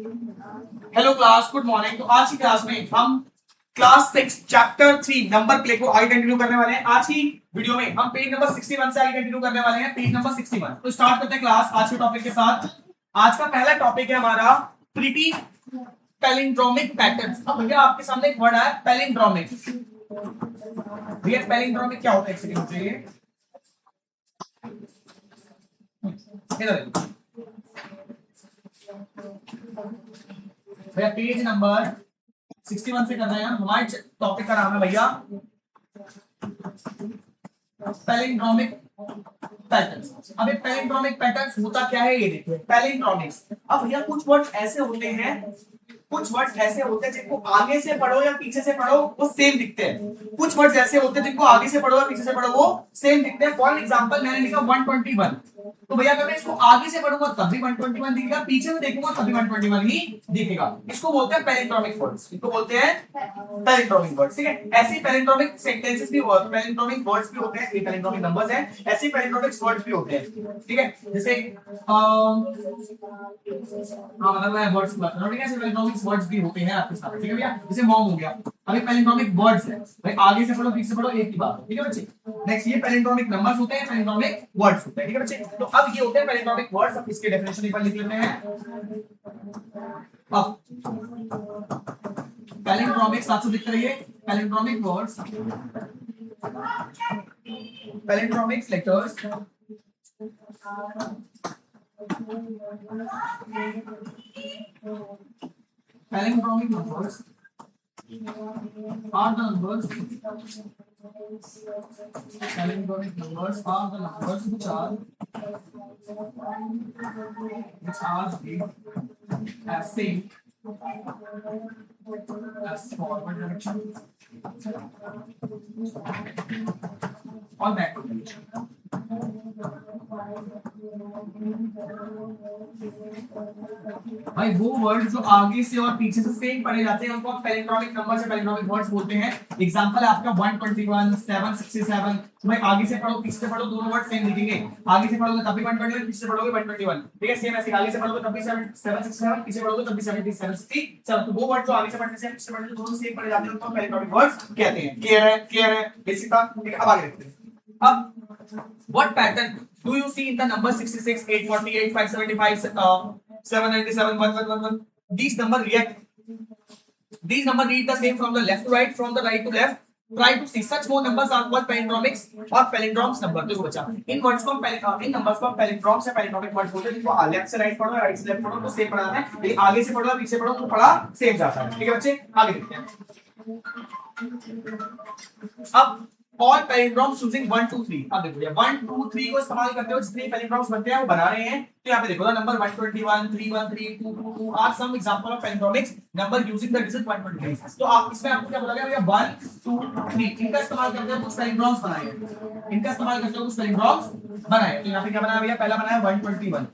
Hello class, good morning. तो आज की क्लास में हम क्लास 6 चैप्टर 3 नंबर प्ले को आगे कंटिन्यू करने वाले हैं। आज की वीडियो में हम पेज नंबर 61 से आगे कंटिन्यू करने वाले हैं, पेज नंबर 61। तो स्टार्ट करते हैं क्लास आज के टॉपिक के साथ। आज का पहला टॉपिक है हमारा प्रीटी पैलिंड्रोमिक पैटर्न्स। अब भैया आपके सामने एक वर्ड है पैलिंड्रोमिक। भैया पैलिंड्रोमिक क्या होता है? एक सेकंड चाहिए, इधर भैया पेज नंबर 61 से कर रहे हैं। हमारे टॉपिक का नाम है भैया पैलिंड्रोमिक पैटर्न्स। अब ये पैलिंड्रोमिक पैटर्न्स होता क्या है ये देखिए। पैलिंड्रोमिक्स, अब भैया कुछ वर्ड्स ऐसे होते हैं, कुछ वर्ड्स ऐसे होते हैं जिनको आगे से पढ़ो या पीछे से पढ़ो वो सेम दिखते हैं। कुछ वर्ड्स ऐसे होते हैं जिनको आगे से पढ़ो या पीछे से पढ़ो वो सेम दिखते हैं। फॉर एग्जांपल मैंने लिखा 121, तो भैया अगर मैं इसको आगे से पढ़ूंगा तब भी 121 दिखेगा, पीछे से देखूंगा तब भी 121 ही दिखेगा। इसको बोलते हैं पैलिंड्रोमिक वर्ड्स। इसको बोलते हैं पैलिंड्रोमिक वर्ड्स। ठीक है, ऐसे पैलिंड्रोमिक सेंटेंसेस भी होते हैं, पैलिंड्रोमिक वर्ड्स भी होते हैं। ये पैलिंड्रोमिक नंबर्स हैं, ऐसे पैलिंड्रोमिक वर्ड्स भी होते हैं। ठीक है, जैसे मतलब मैं वर्ड्स बात कर रहा हूं। ठीक है, ऐसे पैलिंड्रोमिक वर्ड्स भी होते हैं आपके साथ। ठीक है भैया, जैसे मॉम हो गया, अभी पैलिंड्रोमिक वर्ड्स है भाई, आगे से पढ़ो पीछे से पढ़ो एक ही बात। ठीक है बच्चे, नेक्स्ट ये पैलिंड्रोमिक नंबर्स होते हैं, पैलिंड्रोमिक वर्ड्स होते हैं। ठीक है बच्चे, तो अब ये होते हैं पैलिंड्रोमिक वर्ड्स। अब इसके डेफिनेशन एक बार लिख लेते हैं। अब पैलिंड्रोमिक साथ से लिखते रहिए। Palindromic words, palindromic letters palindromic numbers are the numbers, palindromic numbers are the numbers which are as same as forward direction or backward direction। भाई वो वर्ड जो आगे से और पीछे से सेम पढ़े जाते हैं उनको पैलिंड्रोमिक नंबर्स या पैलिंड्रोमिक वर्ड्स बोलते हैं। एग्जांपल है आपका 121, 767। भाई आगे से पढ़ो पीछे से पढ़ो दोनों वर्ड सेम दिखेंगे। आगे से पढ़ोगे तब भी 121, पीछे से पढ़ोगे 121। ठीक है, सेम ऐसे आगे से पढ़ोगे तब भी 767, पीछे पढ़ोगे तब भी 767। तो वो वर्ड जो आगे से पढ़ने से पीछे से पढ़ने दोनों सेम पढ़े जाते हैं उनको पैलिंड्रोमिक वर्ड्स कहते हैं। क्लियर है? क्लियर है बेसिक था। ठीक है, अब आगे देखते हैं। अब what pattern do you see in the number 66, 848, 575, 797, 1111? These number read the same from the left to right, from the right to left. Try to see such more numbers are called palindromics or palindromes number। देखो बच्चा, इन words को इन numbers को पैलिंड्रोम्स या palindromic words बोलते हैं। जिनको left से right पढ़ो, राइट से लेफ्ट पढ़ो तो सेम पढ़ाना है, लेकिन आगे से पढ़ो पीछे पढ़ो तो पढ़ा सेम जाता है। ठीक है बच्चे, आगे देखते हैं। अब all palindromes using 1 2 3। अब देखो ये 1 2 3 को इस्तेमाल करते हुए जितने palindromes बनते हैं वो बना रहे हैं। तो यहाँ पे देखो ना number 121, 313, 222 are some example of palindromics number using the digit 123। तो आप इसमें आपको क्या बोला गया भैया 1 2 3 इनका इस्तेमाल करते हुए कुछ palindromes बनाए हैं। इनका इस्तेमाल करते हुए कुछ palindromes बनाए। तो यहाँ पे क्या बनाया भैया? पहला बनाया 121,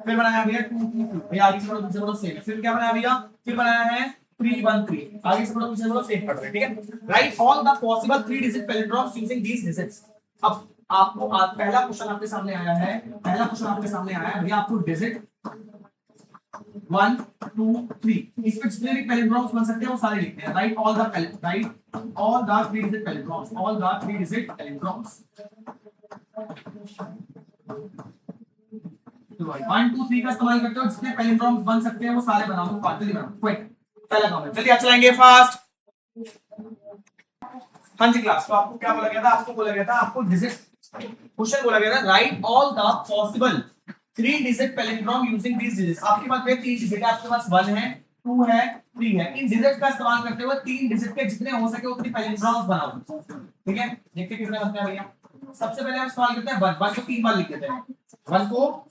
फिर बनाया भैया 222, भैया आगे से पढ़ो पीछे पढ़ो सेम। फिर क्या बनाया भैया? फिर बनाया है 313, आगे से पढ़ो पीछे पढ़ो सेम पढ़ रहे हैं। ठीक है, write all the possible 3 digit palindromes using these digits. अब आपको पहला क्वेश्चन आपके सामने आया है, पहला क्वेश्चन आपके सामने आया है भैया आपको डिजिट 1 2 3 इस पे जितने भी पैलिंड्रोम्स बन सकते हैं वो सारे लिखते हैं। Write all the 3 digit palindromes, all the 3 digit palindromes. तो 1 2 3 का इस्तेमाल करते हो जितने पैलिंड्रोम्स बन सकते हैं वो सारे बनाओ, जल्दी बनाओ क्विक। पहला काम है, जल्दी आप चलाएंगे फास्ट। हाँ जी क्लास, तो आपको क्या बोला गया था? आपको बोला गया था, आपको डिजिट क्वेश्चन बोला गया था right all the possible 3 digit palindrome using these digits. आपके पास में 3 डिजिट है, आपके पास 1 है 2 है 3 है। इन डिजिट का इस्तेमाल करते हुए 3 डिजिट के जितने हो सके उतनी पैलिंड्रोम्स बनाओ। ठीक है, देखते कितने बनते हैं भैया। सबसे पहले हम इस्तेमाल करते हैं 1 को 3 बार लिख देते हैं 1 को।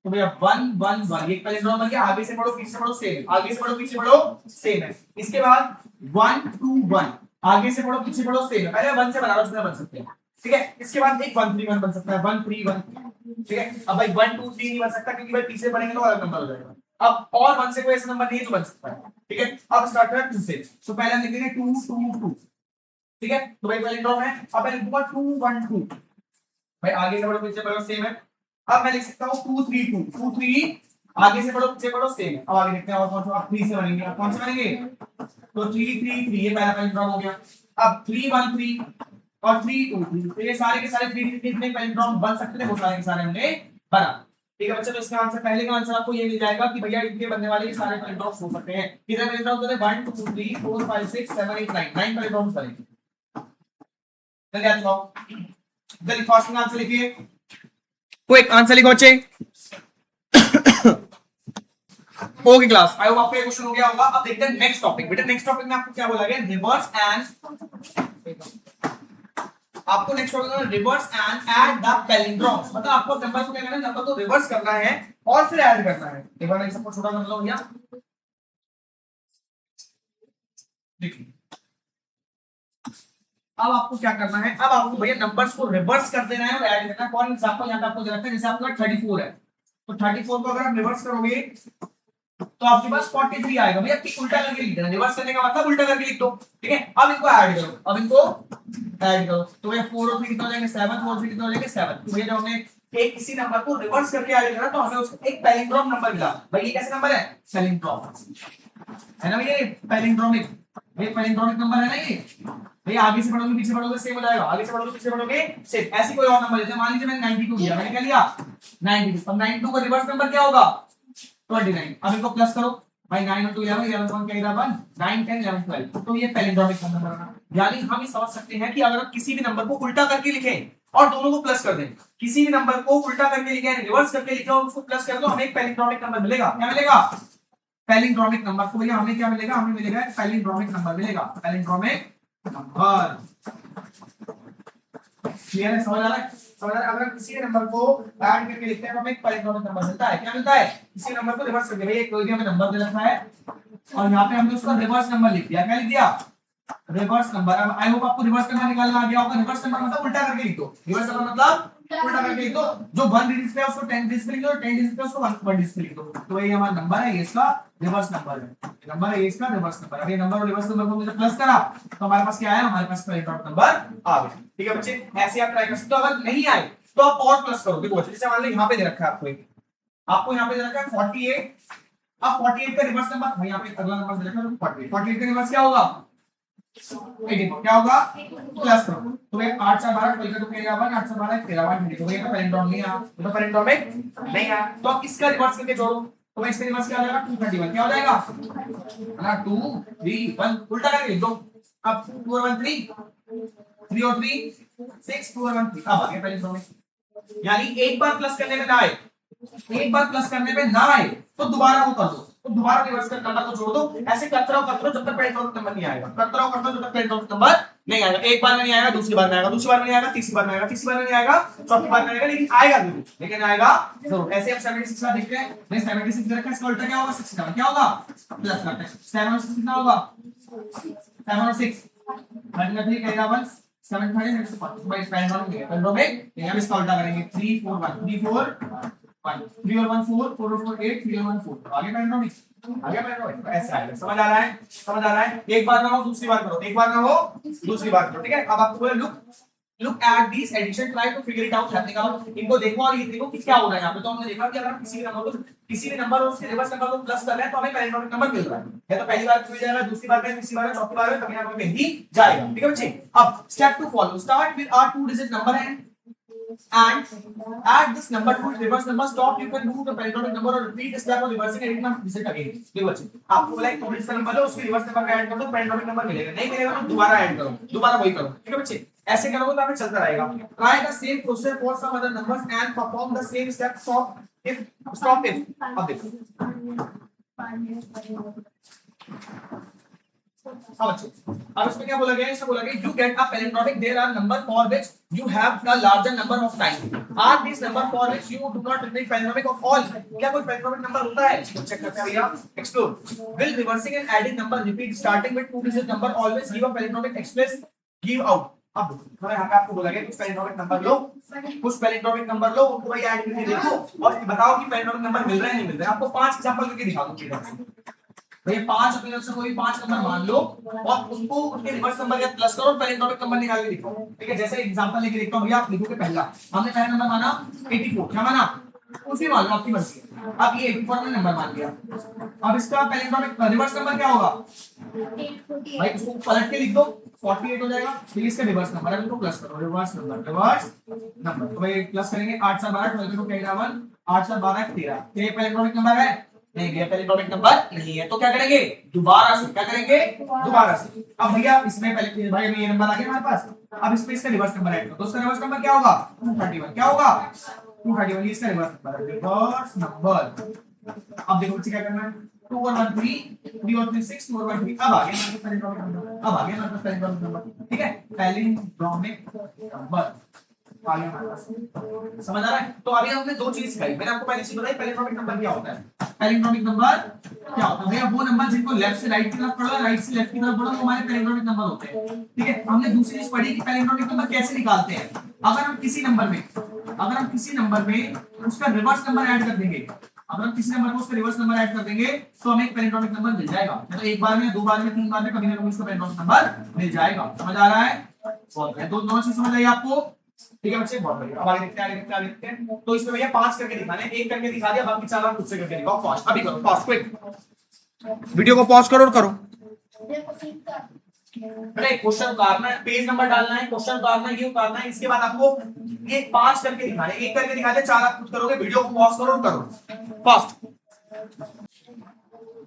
तो भैया 1 1 1 एक पैलिंड्रोम बन गया। आगे से पढ़ो पीछे से पढ़ो सेम, आगे से पढ़ो पीछे पढ़ो सेम है। इसके बाद 1 2 1 आगे से पढ़ो पीछे पढ़ो सेम है। पहले 1 से बना लो जितना बन सकते हैं। ठीक है, इसके बाद एक 1 3 1 बन सकता है, 1 3 1। ठीक है, अब भाई 1 2 3 नहीं बन सकता क्योंकि भाई पीछे पढ़ेंगे तो अलग नंबर हो जाएगा। अब और 1 से कोई ऐसा नंबर नहीं है जो बन सकता है। ठीक है, अब स्टार्ट करें 2 से। तो पहले हम लिखेंगे 2 2 2। ठीक है, तो भाई पैलिंड्रोम है। अब मैं लिखूंगा 2 1 2, भाई आगे से पढ़ो पीछे पढ़ो सेम है। अब मैं लिख सकता हूँ 2 3 2 2 3 आगे से पढ़ो पीछे पढ़ो सेम। अब आगे देखते हैं और कौन सा 3 से बनेंगे। कौन से बनेंगे? तो 3 3 3 ये पहला पैलिंड्रोम हो गया। अब 3 1 3 और 3 2 3, तो ये सारे के सारे 3 कितने पैलिंड्रोम बन सकते थे? वो सारे के सारे हमने बना। ठीक है बच्चों, तो इसका आंसर पहले का आंसर आपको ये मिल जाएगा कि भैया इनके बनने वाले सारे पैलिंड्रोम्स हो सकते हैं। कितने पैलिंड्रोम्स होते हैं? 1 2 3 4 5 6 7 8 9 9 पैलिंड्रोम्स बनेंगे। चलिए आ जाओ, जल्दी फर्स्ट का आंसर लिखिए। क्विक आंसर लिखो बच्चे। ओके क्लास, आई होप आपको ये क्वेश्चन हो गया होगा। अब देखते हैं नेक्स्ट टॉपिक। बेटा नेक्स्ट टॉपिक में आपको क्या बोला गया? रिवर्स एंड, आपको नेक्स्ट टॉपिक में रिवर्स एंड ऐड द पैलिंड्रोम्स, मतलब आपको नंबर को क्या करना है? नंबर को रिवर्स करना है और फिर ऐड करना है। एक बार सबको छोटा कर लो भैया, देखिए अब आपको क्या करना है? अब आपको भैया नंबर्स को रिवर्स कर देना है और ऐड करना है। फॉर एग्जांपल यहां पे आपको दे रखा है, जैसे आपका 34 है, तो 34 को अगर आप रिवर्स करोगे तो आपके पास 43 आएगा। भैया उल्टा करके लिख देना, रिवर्स करने का मतलब उल्टा करके लिख दो। ठीक है, अब इनको ऐड करो, अब इनको ऐड करो, तो भैया 4 और 3 कितना हो जाएंगे? 7, 4 3 कितना हो जाएंगे? 7। तो भैया जब हमने एक किसी नंबर को रिवर्स करके ऐड करा तो हमें उसका एक पैलिंड्रोम नंबर मिला। भाई ये कैसा नंबर है? पैलिंड्रोम है ना भैया, पैलिंड्रोमिक, ये पैलिंड्रोमिक नंबर है ना ये। भैया आगे से पढ़ोगे पीछे पढ़ोगे सेम हो जाएगा, आगे से पढ़ोगे पीछे पढ़ोगे सेम। ऐसी कोई और नंबर लेते हैं, मान लीजिए मैंने 92 लिया, मैंने क्या लिया? 92। अब 92 का रिवर्स नंबर क्या होगा? 29। अब इनको प्लस करो भाई, 9 और 2 11, 11 1 क्या 11 9 10 11 12, तो ये पैलिंड्रोमिक नंबर बना। यानी हम ये समझ सकते हैं कि अगर आप किसी भी नंबर को उल्टा करके लिखें और दोनों को प्लस कर दें, किसी भी नंबर को उल्टा करके लिखें, रिवर्स करके लिखें और उसको प्लस कर दो, हमें एक पैलिंड्रोमिक नंबर मिलेगा। क्या मिलेगा? Palindromic number. तो भैया हमें क्या मिलेगा? हमें मिलेगा पैलिंड्रोमिक नंबर मिलेगा, पैलिंड्रोमिक नंबर। क्लियर है? समझ आ रहा है? समझ आ रहा है? अगर किसी नंबर को ऐड करके लिखते हैं तो हमें एक पैलिंड्रोमिक नंबर मिलता है। क्या मिलता है? किसी नंबर को रिवर्स करके, भैया कोई भी हमें नंबर दे रखा है और यहाँ पे हमने उसका रिवर्स नंबर लिख दिया। क्या लिख दिया? Reverse number. अब आई होप आपको रिवर्स नंबर निकालना आ गया होगा। रिवर्स नंबर मतलब उल्टा करके लिख दो, रिवर्स नंबर मतलब उल्टा करके लिख दो। जो 1 डिजिट पे है उसको 10 डिजिट पे लिख दो, 10 डिजिट पे उसको 1 डिजिट पे लिख दो। तो ये हमारा नंबर है, ये इसका रिवर्स नंबर है, नंबर है ये इसका रिवर्स नंबर। अब ये नंबर और रिवर्स नंबर को मुझे प्लस करा तो हमारे पास क्या आया? हमारे पास पैलिंड्रोमिक नंबर आ गया। ठीक है बच्चे, ऐसे आप ट्राई कर सकते हो। अगर नहीं आए तो आप और प्लस करो। देखो जैसे मान लो यहाँ पे दे रखा है आपको यहाँ पे दे रखा है 48। अब 48 का रिवर्स नंबर, यहाँ पे अगला नंबर दे रखा है 48। 48 का रिवर्स क्या होगा? 18। क्या होगा? प्लस करो, तो ये 8 से 12 12 का 2 13 1, 8 से 12 13 1, तो ये तो पैलिंड्रोम नहीं आया, तो पैलिंड्रोमिक नहीं आया। तो अब इसका रिवर्स करके जोड़ो, तो इसका रिवर्स क्या हो जाएगा? 231। क्या हो जाएगा? ना 2 3 1, उल्टा करके लिख दो। अब 2 और 1 3, 3 और 3 6, 2 और 1 3, अब आ गया पैलिंड्रोमिक। यानी एक बार प्लस करने में ना आए, एक बार प्लस करने में ना आए तो दोबारा वो कर दो, तो दोबारा रिवर्स कर नंबर को जोड़ दो। ऐसे करते रहो जब तक पैलिंड्रोमिक नंबर नहीं आएगा, करते रहो जब तक पैलिंड्रोमिक नंबर नहीं आएगा। एक बार में नहीं आएगा, दूसरी बार में आएगा, दूसरी बार में नहीं आएगा, तीसरी बार में आएगा, तीसरी बार में नहीं आएगा, चौथी बार में आएगा, लेकिन आएगा जरूर, लेकिन आएगा जरूर। ऐसे हम 76 का देखते हैं, नहीं 76 रखा है, इसका उल्टा क्या होगा? 67। क्या होगा? प्लस करते हैं, 7 और 6 कितना होगा? 7 और 6 3 करेगा 1 7 5 भाई पैलिंड्रोमिक हम इसका उल्टा करेंगे 3 4 1 3 4 1 3 और 1 4 4 और 4 8 3 और 1 4, आगे पैलिंड्रोमिक, आगे पैलिंड्रोमिक। ऐसा आएगा। समझ आ रहा है? समझ आ रहा है? एक बार ना हो दूसरी बार करो, एक बार ना हो दूसरी बार करो। ठीक है, अब आपको बोले look at this addition, try to figure it out, happening out. इनको देखो और ये देखो कि क्या हो रहा है यहाँ पे। तो हमने देखा कि अगर हम किसी भी नंबर और उसके रिवर्स नंबर को प्लस कर रहे हैं तो हमें पैलिंड्रोमिक नंबर मिल रहा है। या तो पहली बार मिल जाएगा, दूसरी बार में, तीसरी बार में, चौथी बार में, कभी ना कभी मिल ही जाएगा। ठीक है बच्चे, अब step to follow, start with our 2 digit number and add this number to reverse number. Stop, you can do the palindromic number or repeat the step of reversing and it can visit again. देखो बच्चे, आपको बोला एक digit number है, उसके reverse number का add कर दो, पैलिंड्रोमिक नंबर मिलेगा। नहीं मिलेगा तो दोबारा ऐड करो, दोबारा वही करो। ठीक है बच्चे, ऐसे करोगे तो आपको चलता रहेगा। Try the same process for some other numbers and perform the same step. Stop if अब देखो अब इसमें क्या बोला गया है? इसमें बोला गया you get a palindromic, there are number for which you have a larger number of times, are these number for which you do not repeat palindromic of all। क्या कोई palindromic number होता है? चेक करते हैं भैया, explore। will reversing and adding number repeat starting with 2 digit number always give a palindromic express give out। अब देखो यहाँ पे आपको बोला गया कुछ पैलिंड्रोमिक नंबर लो, कुछ पैलिंड्रोमिक नंबर लो, उनको भाई ऐड करके देखो और बताओ कि पैलिंड्रोमिक नंबर मिल रहे हैं नहीं मिल रहे हैं। आपको 5 एग्जांपल करके दिखा दूं। भैया 5 अपने से कोई 5 नंबर मान लो और उनको उनके रिवर्स नंबर या प्लस करो और पैलिंड्रोमिक नंबर निकाल के दिखाओ। ठीक है, जैसे एग्जांपल लेके देखता हूं भैया, आप लिखोगे पहला, हमने पहला नंबर माना 84। क्या माना? कुछ भी मान लो, आपकी मर्जी है। अब ये 84 ने नंबर मान लिया, अब इसका पैलिंड्रोमिक रिवर्स नंबर क्या होगा भाई, इसको पलट के लिख दो 48 हो जाएगा। फिर इसका रिवर्स नंबर है, इनको प्लस करो, रिवर्स नंबर तो भाई प्लस करेंगे 8 7 12 12 को क्या 1 8 7 12 13, ये पैलिंड्रोमिक नंबर है नहीं, ये पैलिंड्रोमिक नंबर नहीं है। तो क्या करेंगे दोबारा से, क्या करेंगे दोबारा से। अब भैया इसमें पहले भाई ये नंबर आ गया हमारे पास, अब इसमें इसका रिवर्स नंबर ऐड करो, तो उसका रिवर्स नंबर क्या होगा 231, क्या होगा 231, ये इसका रिवर्स नंबर है, रिवर्स नंबर। अब देखो बच्चे क्या करना है, 2 और 1 3 3 और 3 6 2 और 1 3, अब आ गया हमारे पैलिंड्रोमिक नंबर, अब आ गया हमारे पैलिंड्रोमिक नंबर, ठीक है पैलिंड्रोमिक नंबर आ गया हमारे पास। समझ आ रहा है। तो अभी हमने दो चीज सिखाई, मैंने आपको पहले चीज बताई पैलिंड्रोमिक नंबर क्या होता है। पैलिंड्रोमिक नंबर क्या होता है भैया, वो नंबर जिनको लेफ्ट से राइट की तरफ पढ़ो, राइट से लेफ्ट की तरफ पढ़ो, वो हमारे पैलिंड्रोमिक नंबर होते हैं, ठीक है। हमने दूसरी चीज पढ़ी कि पैलिंड्रोमिक नंबर कैसे निकालते हैं। अगर हम किसी नंबर में उसका रिवर्स नंबर ऐड कर देंगे, अगर हम किसी नंबर को उसका रिवर्स नंबर ऐड कर देंगे तो हमें एक पैलिंड्रोमिक नंबर मिल जाएगा। मतलब एक बार में, दो बार में, तीन बार में, कभी ना कभी उसका पैलिंड्रोमिक नंबर मिल जाएगा। समझ आ रहा है, बहुत बढ़िया। दोनों चीज समझ आई आपको, ठीक है बच्चे, बहुत बढ़िया। अब आगे देखते हैं, आगे देखते हैं, आगे देखते हैं। तो इसमें भैया 5 करके दिखाने, एक करके दिखा दिया, बाकी 4 आप खुद से करके दिखाओ। फास्ट अभी करो, फास्ट क्विक, वीडियो को पॉज करो और करो। अरे क्वेश्चन उतारना है, पेज नंबर डालना है, क्वेश्चन उतारना है, ये उतारना है, इसके बाद आपको ये 5 करके दिखाने, एक करके दिखा दे, 4 आप खुद करोगे। वीडियो को पॉज करो और करो फास्ट।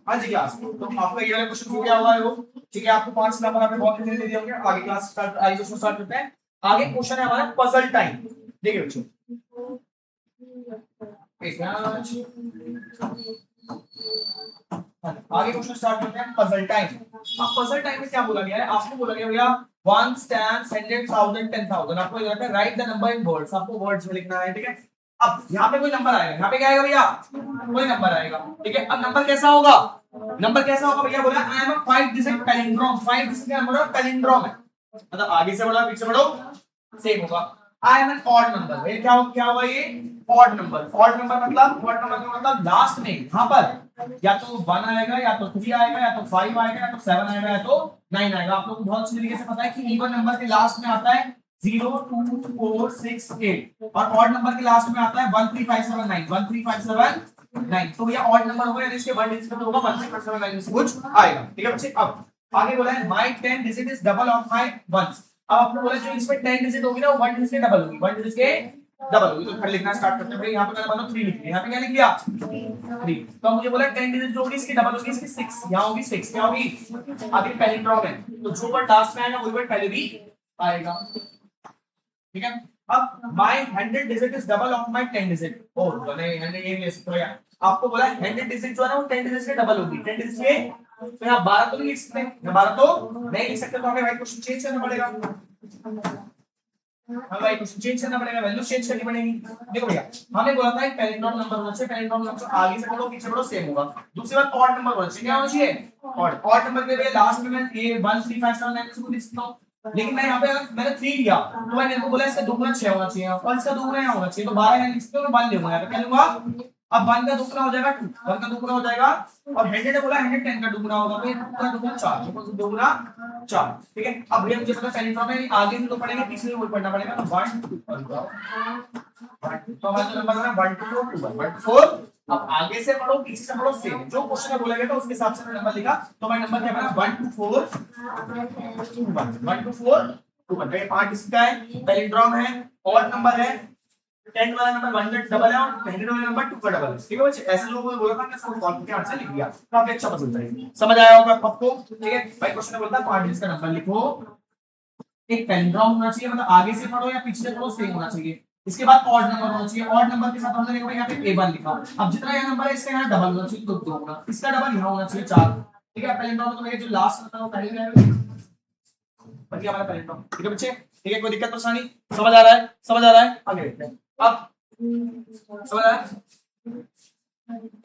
हाँ जी क्लास, तो आपका ये वाला क्वेश्चन हो गया होगा वो, ठीक है। आपको 5 नंबर आपने बहुत अच्छे से दे दिए होंगे। आगे क्लास स्टार्ट, आगे क्वेश्चन स्टार्ट करते हैं। आगे क्वेश्चन है हमारा पजल टाइम। देखिए बच्चों, आगे क्वेश्चन स्टार्ट करते हैं पजल टाइम। अब पजल टाइम में क्या बोला गया है, आपको बोला गया भैया 1 10 100 1000 10,000, आपको ये कहता है right the number in words, आपको वर्ड्स में लिखना है, ठीक है। अब यहाँ पे कोई नंबर आएगा, यहाँ पे क्या आएगा भैया, कोई नंबर आएगा, ठीक है। अब नंबर कैसा होगा, नंबर कैसा होगा भैया, बोला I am a 5 digit palindrome, 5 digit का नंबर पैलिंड्रोम है, मतलब आगे से बढ़ो पीछे बढ़ो सेम होगा। I am an odd number, ये क्या होगा, ये ऑड नंबर। ऑड नंबर मतलब लास्ट में यहां पर या तो 1 आएगा, या तो 3 आएगा, या तो 5 आएगा, या तो 7 आएगा, या तो 9 आएगा। आप लोगों को बहुत अच्छी तरीके से पता है कि इवन नंबर के लास्ट में आता है 0 2 4 6 8 और ऑड नंबर के लास्ट में आता है 1 3 5 7 9 1 3 5 7 9। तो भैया ऑड नंबर होगा, यानी इसके 1 डिजिट में होगा 1 3 5 7 9 में से कुछ आएगा, ठीक है बच्चे। अब आगे बोला है my 10 digit is double of my 1। अब आपने बोला जो इसमें 10 डिजिट होगी ना वो 1 डिजिट के डबल होगी, 1 डिजिट के डबल होगी। तो फिर लिखना स्टार्ट करते हैं भाई। यहां पे मैंने 3 लिख दिया, यहां पे क्या लिख दिया 3। तो मुझे बोला 10 डिजिट जो होगी इसकी डबल होगी, इसकी 6, यहां होगी 6, क्या होगी आगे पैलिंड्रोम है, तो जो वर्ड लास्ट में आएगा वही वर्ड पहले भी आएगा, ठीक है। अब my 100 digit is double of my 10 digit. ओ नहीं 100 ये ले सकते हो यार, आपको बोला 100 डिजिट जो है ना वो 10 डिजिट के डबल होगी, 10 डिजिट के, तो यहाँ 12 तो नहीं लिख सकते, 12 तो नहीं लिख सकते, तो हमें भाई क्वेश्चन चेंज करना पड़ेगा, हमें भाई क्वेश्चन चेंज करना पड़ेगा, वैल्यू चेंज करनी पड़ेगी। देखो भैया हमें बोला था एक पैलिंड्रोम नंबर होना चाहिए, पैलिंड्रोम नंबर आगे से पढ़ो पीछे पढ़ो सेम होगा। दूसरी बात ऑड नंबर होना चाहिए, क्या होना चाहिए ऑड नंबर के लिए लास्ट में मैं ये 1 3 5 7 9 से लिख सकता हूं, लेकिन मैं यहाँ पे अगर मैंने 3 लिया तो मैंने इनको बोला इसका दुगुना 6 होना चाहिए और इसका दुगुना यहाँ होना चाहिए, तो 12 यहाँ लिख सकते हो, मैं 1 लूंगा यहाँ पे, क्या लूंगा। अब 1 का दुगुना हो जाएगा 2, 1 का दुगुना हो जाएगा, और 100 ने बोला 110 का दुगुना होगा, तो ये दुगुना 4, तो दुगुना 4, ठीक है। अब भैया मुझे पता पैलिंड्रोम है, आगे से तो पढ़ेंगे पीछे से वही पढ़ना पड़ेगा, तो 1 2 तो हमारा जो नंबर है 1 2 4 1 2 4। अब आगे से पढ़ो पीछे से पढ़ो सेम, जो क्वेश्चन में बोला गया था उसके हिसाब से मैंने नंबर लिखा, तो मैं नंबर क्या बना 1 2 4 2 1 1 2 4 2 1। 5 इसका है, पैलिंड्रोम है, ऑड नंबर है, 10 वाला नंबर 1 का डबल है और 100 वाला नंबर 2 का डबल है, ठीक है बच्चे। ऐसे लोगों ने बोला था मैं इसको कॉल के आंसर लिख दिया, काफी अच्छा पसंद है, समझ आया होगा आपको, ठीक है भाई। क्वेश्चन में बोलता है 5 डिजिट का नंबर लिखो, एक पैलिंड्रोम होना चाहिए, मतलब आगे से पढ़ो या पीछे से पढ़ो सेम होना चाहिए। इसके बाद ऑड नंबर होना चाहिए, ऑड नंबर के साथ हमने देखो यहाँ पे A1 लिखा, अब जितना यहाँ नंबर है इसका यहाँ डबल होना चाहिए, तो 2 होना, इसका डबल यहाँ होना चाहिए 4, ठीक है। पैलिंड्रोम तो जो लास्ट होता है वो पहले रहेगा, बढ़िया हमारा पैलिंड्रोम, ठीक है बच्चे, ठीक है। कोई दिक्कत परेशानी, समझ आ रहा है, समझ आ रहा है, आगे देखते हैं। अब समझ आ रहा है,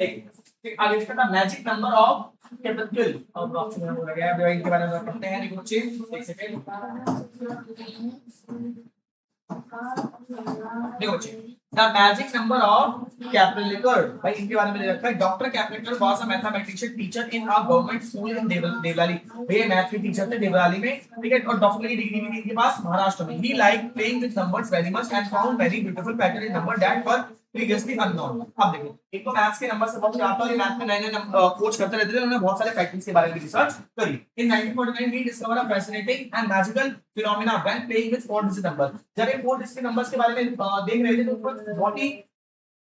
एक आगे देखते हैं मैजिक नंबर ऑफ कैपिटल, अब ऑप्शन में बोला गया है इनके बारे में पढ़ते हैं, देखो बच्चे एक सेकंड, देखो बच्चे the magic number of capital, भाई इनके बारे में ले रखा है। Doctor capital was a mathematician teacher in a government school in Devlali, भैया मैथ के टीचर थे देवलाली में, ठीक है। और डॉक्टर की डिग्री भी थी इनके पास महाराष्ट्र में। He like playing with numbers very much and found very beautiful pattern in number that were previously unknown. अब देखो, एक तो मैथ्स के नंबर से बहुत आता है, मैथ में नए-नए कोच करते रहते थे, उन्होंने बहुत सारे फैक्टर्स के बारे में रिसर्च करी। In 1949 he discover a fascinating and magical phenomena when playing with 4 digit number. जब ये 4 डिजिट नंबर्स के बारे में देख रहे थे तो उनको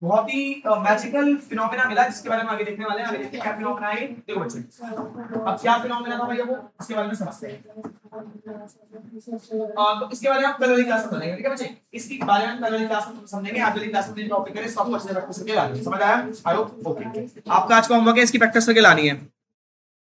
बहुत ही मैजिकल फिनोमेना मिला, जिसके बारे में आगे देखने वाले हैं। आगे देखते हैं क्या फिनोमेना है। देखो बच्चे, अब क्या फिनोमेना था भैया वो, इसके बारे में समझते हैं। तो इसके बारे में आप कल वाली क्लास में समझेंगे, ठीक है बच्चे। इसके बारे में कल वाली क्लास में समझेंगे। आज वाली क्लास में टॉपिक है, इसको आपको अच्छे से प्रैक्टिस करके लानी है। समझ आया? I hope okay. आपका आज का होमवर्क है, इसकी प्रैक्टिस करके लानी है।